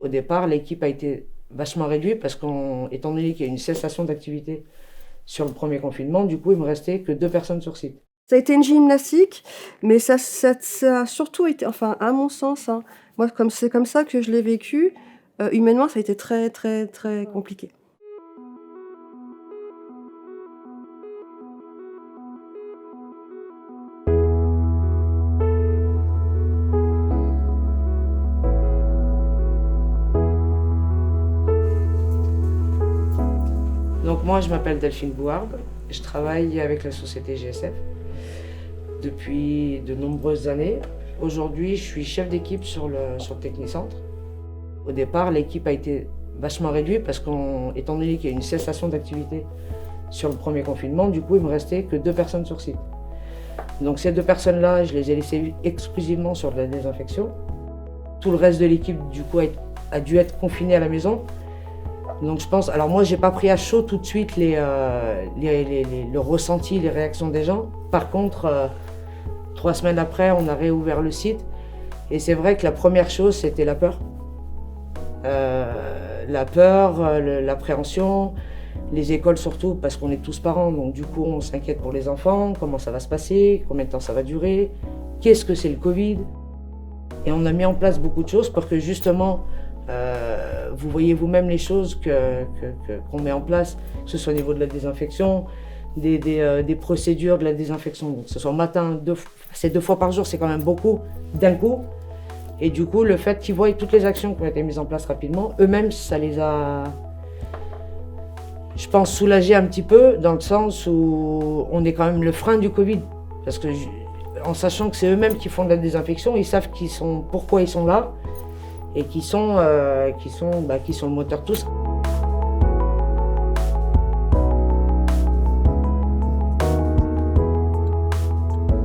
Au départ, l'équipe a été vachement réduite parce étant donné qu'il y a eu une cessation d'activité sur le premier confinement, du coup, il me restait que 2 personnes sur site. Ça a été une gymnastique, mais ça a surtout été, enfin, à mon sens, hein, moi, c'est comme ça que je l'ai vécu, humainement, ça a été très, très, très compliqué. Donc moi, je m'appelle Delphine Bouard, je travaille avec la société GSF depuis de nombreuses années. Aujourd'hui, je suis chef d'équipe sur le Technicentre. Au départ, l'équipe a été vachement réduite parce étant donné qu'il y a eu une cessation d'activité sur le premier confinement, du coup, il me restait que 2 personnes sur site. Donc ces 2 personnes-là, je les ai laissées exclusivement sur de la désinfection. Tout le reste de l'équipe, du coup, a dû être confiné à la maison. Donc je pense, alors moi j'ai pas pris à chaud tout de suite le ressenti, les réactions des gens. Par contre, 3 semaines après, on a réouvert le site. Et c'est vrai que la première chose, c'était la peur. L'appréhension, les écoles surtout, parce qu'on est tous parents. Donc du coup, on s'inquiète pour les enfants, comment ça va se passer, combien de temps ça va durer, qu'est-ce que c'est le Covid. Et on a mis en place beaucoup de choses pour que justement, vous voyez vous-même les choses qu'on met en place, que ce soit au niveau de la désinfection, des procédures de la désinfection. Donc, que ce soit matin, c'est 2 fois par jour, c'est quand même beaucoup d'un coup. Et du coup, le fait qu'ils voient toutes les actions qui ont été mises en place rapidement, eux-mêmes, ça les a, je pense, soulagés un petit peu, dans le sens où on est quand même le frein du Covid. Parce que, en sachant que c'est eux-mêmes qui font de la désinfection, ils savent pourquoi ils sont là. Et qui sont le moteur de tout ça.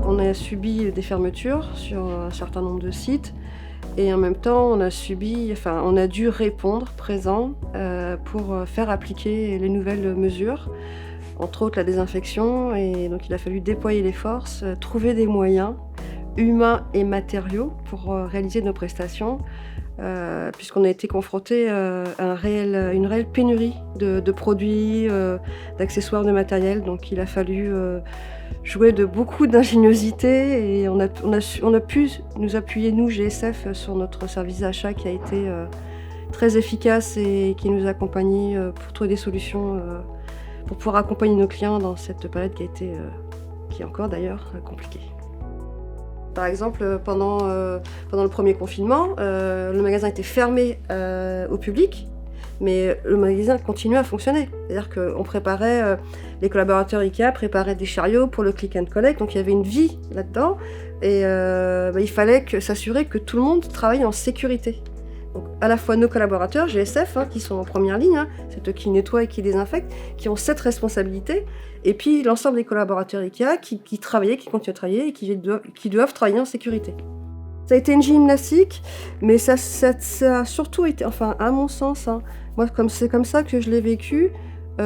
On a subi des fermetures sur un certain nombre de sites et en même temps on a dû répondre présent pour faire appliquer les nouvelles mesures, entre autres la désinfection, et donc il a fallu déployer les forces, trouver des moyens humains et matériaux pour réaliser nos prestations. Puisqu'on a été confronté à une réelle pénurie de produits, d'accessoires, de matériel. Donc il a fallu jouer de beaucoup d'ingéniosité et on a pu nous appuyer, nous, GSF, sur notre service d'achat qui a été très efficace et qui nous a accompagnés pour trouver des solutions pour pouvoir accompagner nos clients dans cette période qui est encore d'ailleurs compliquée. Par exemple, pendant le premier confinement, le magasin était fermé au public, mais le magasin continuait à fonctionner. C'est-à-dire qu'on préparait, les collaborateurs IKEA préparaient des chariots pour le click and collect, donc il y avait une vie là-dedans, et il fallait s'assurer que tout le monde travaille en sécurité. Donc, à la fois nos collaborateurs, GSF, qui sont en première ligne, c'est eux qui nettoient et qui désinfectent, qui ont cette responsabilité, et puis l'ensemble des collaborateurs IKEA qui travaillaient, qui continuent à travailler et qui doivent travailler en sécurité. Ça a été une gymnastique, mais ça a surtout été, enfin, à mon sens, moi, c'est comme ça que je l'ai vécu,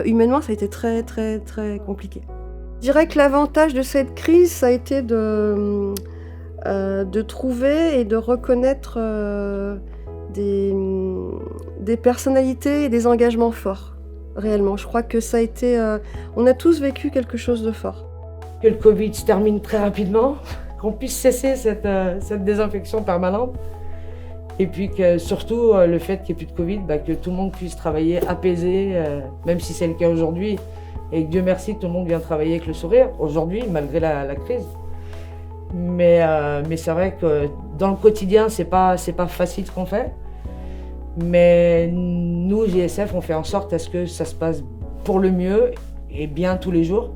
humainement, ça a été très, très, très compliqué. Je dirais que l'avantage de cette crise, ça a été de trouver et de reconnaître des personnalités et des engagements forts, réellement. Je crois que ça a été... on a tous vécu quelque chose de fort. Que le Covid se termine très rapidement, qu'on puisse cesser cette désinfection permanente. Et puis que surtout, le fait qu'il n'y ait plus de Covid, que tout le monde puisse travailler apaisé, même si c'est le cas aujourd'hui. Et que Dieu merci, tout le monde vient travailler avec le sourire, aujourd'hui, malgré la crise. Mais c'est vrai que dans le quotidien, c'est pas facile ce qu'on fait. Mais nous, GSF, on fait en sorte à ce que ça se passe pour le mieux et bien tous les jours.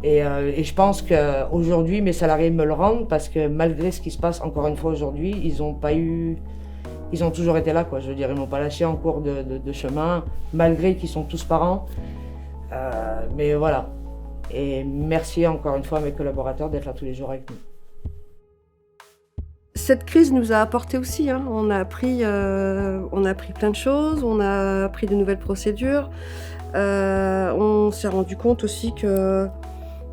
Et je pense qu'aujourd'hui, mes salariés me le rendent parce que malgré ce qui se passe encore une fois aujourd'hui, ils ont toujours été là, quoi. Je veux dire, ils m'ont pas lâché en cours de chemin, malgré qu'ils sont tous parents. Mais voilà. Et merci encore une fois à mes collaborateurs d'être là tous les jours avec nous. Cette crise nous a apporté aussi, on a appris plein de choses, on a appris de nouvelles procédures, on s'est rendu compte aussi que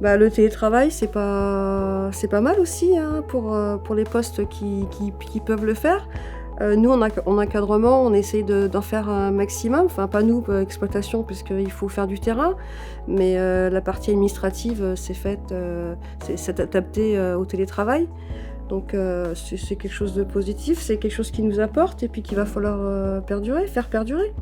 le télétravail c'est pas mal aussi pour les postes qui peuvent le faire. Nous, en encadrement, on essaye d'en faire un maximum. Enfin, pas nous, exploitation, puisqu'il faut faire du terrain. Mais la partie administrative, c'est adapté au télétravail. Donc, c'est quelque chose de positif, c'est quelque chose qui nous apporte et puis qu'il va falloir faire perdurer.